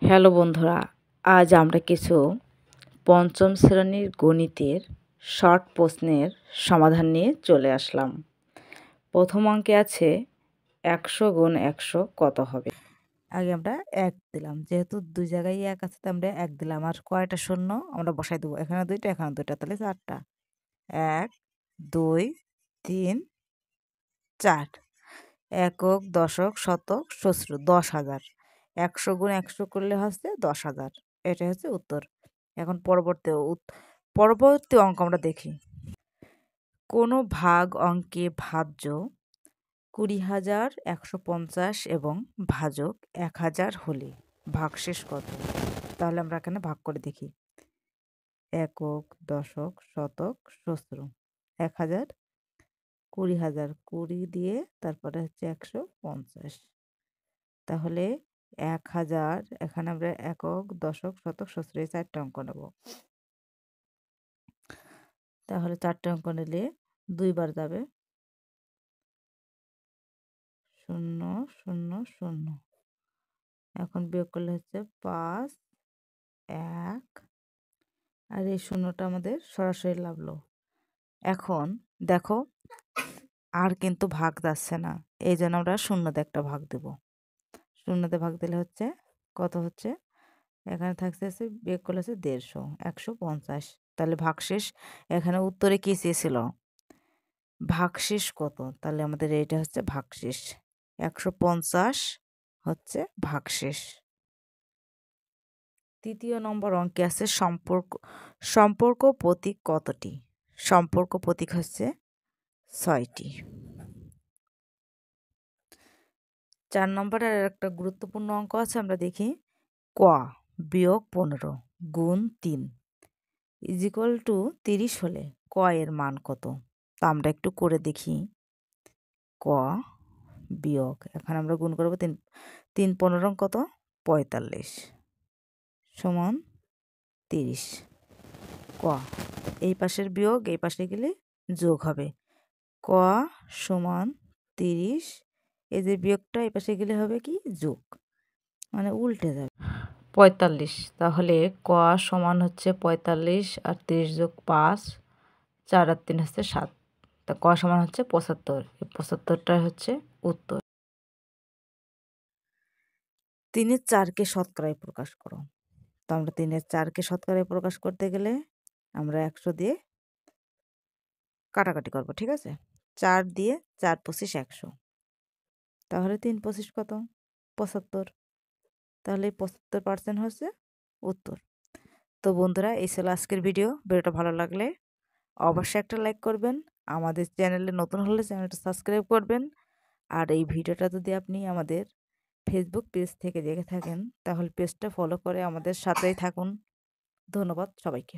Hello বন্ধুরা, আজ আমরা কিছু পঞ্চম শ্রেণীর গণিতের শর্ট প্রশ্নের সমাধান নিয়ে চলে আসলাম। প্রথম অঙ্কে আছে 100 গুণ 100 কত হবে। আগে আমরা 1 দিলাম, যেহেতু দুই জায়গায় 1 আছে তো আমরা 1 দিলাম। আর কয়টা শূন্য আমরা বসাই দেবো, এখানে 2টা এখানে 2টা, তাহলে 4টা। 1 2 3 4। একক, দশক, শতক, সহস্র, 10,000। 100 গুণ 100 করলে হচ্ছে 10,000। এটাই হচ্ছে উত্তর। এখন পরবর্তী অঙ্ক আমরা দেখি। কোনো ভাগ অঙ্কে ভাজ্য 20,150 এবং ভাজক 1,000 হলে ভাগশেষ কত? তাহলে আমরা এখানে ভাগ করে দেখি। একক, দশক, শতক, সহস্র, 1,000, 20,000, 20 দিয়ে তারপরে হচ্ছে 150। তাহলে 1,000, এখানে আমরা একক, দশক, শতক, সহস্র এই 4টা অঙ্ক নেব। তাহলে 4টা অঙ্ক নিলে 2 বার যাবে, 0 0 0। এখন বিয়োগ করলে হচ্ছে 5 1, আর এই শূন্যটা আমাদের সরাসরি লাভলো। এখন দেখো আর কিন্তু ভাগ যাচ্ছে না, এই জন্য আমরা শূন্যতে একটা ভাগ দেব। শূন্যতে ভাগ দিলে হচ্ছে কত হচ্ছে, এখানে থাকছে বিয়োগ করলে হচ্ছে 150, 150। তাহলে ভাগশেষ, এখানে উত্তরে কি চেয়েছিল, ভাগশেষ কত? তাহলে আমাদের এইটা হচ্ছে ভাগশেষ, 150 হচ্ছে ভাগশেষ। তৃতীয় নম্বর অঙ্কে আছে সম্পর্ক প্রতীক কতটি? সম্পর্ক প্রতীক হচ্ছে 6টি। 4 নম্বরের একটা গুরুত্বপূর্ণ অঙ্ক আছে, আমরা দেখি। ক বিয়োগ 15 গুণ 3 ইজিক্যাল টু 30 হলে ক এর মান কত? তা আমরা একটু করে দেখি। ক বিয়োগ, এখানে আমরা গুণ করবো 3 3 15 কত, 45 সমান 30। ক এই পাশের বিয়োগ এই পাশে গেলে যোগ হবে। ক সমান 30, এই যে বিয়োগটা এই পাশে গেলে হবে কি যোগ, মানে উল্টে যাবে 45। তাহলে ক সমান হচ্ছে 45 আর 30 যোগ 5, 4 আর 3 হচ্ছে 7। তা ক সমান হচ্ছে 75। এই 75টা হচ্ছে উত্তর। 3-এর 4কে শতকরায় প্রকাশ করো। তো আমরা 3-এর 4কে শতকরায় প্রকাশ করতে গেলে আমরা 100 দিয়ে কাটাকাটি করবো, ঠিক আছে। 4 দিয়ে 4 25 100, তাহলে 3 25 কত, 75। তাহলে 75% হচ্ছে উত্তর। তো বন্ধুরা, এই ছিল আজকের ভিডিওটা ভালো লাগলে অবশ্যই একটা লাইক করবেন। আমাদের চ্যানেলে নতুন হলে চ্যানেলটা সাবস্ক্রাইব করবেন। আর এই ভিডিওটা যদি আপনি আমাদের ফেসবুক পেজ থেকে দেখে থাকেন, তাহলে পেজটা ফলো করে আমাদের সাথেই থাকুন। ধন্যবাদ সবাইকে।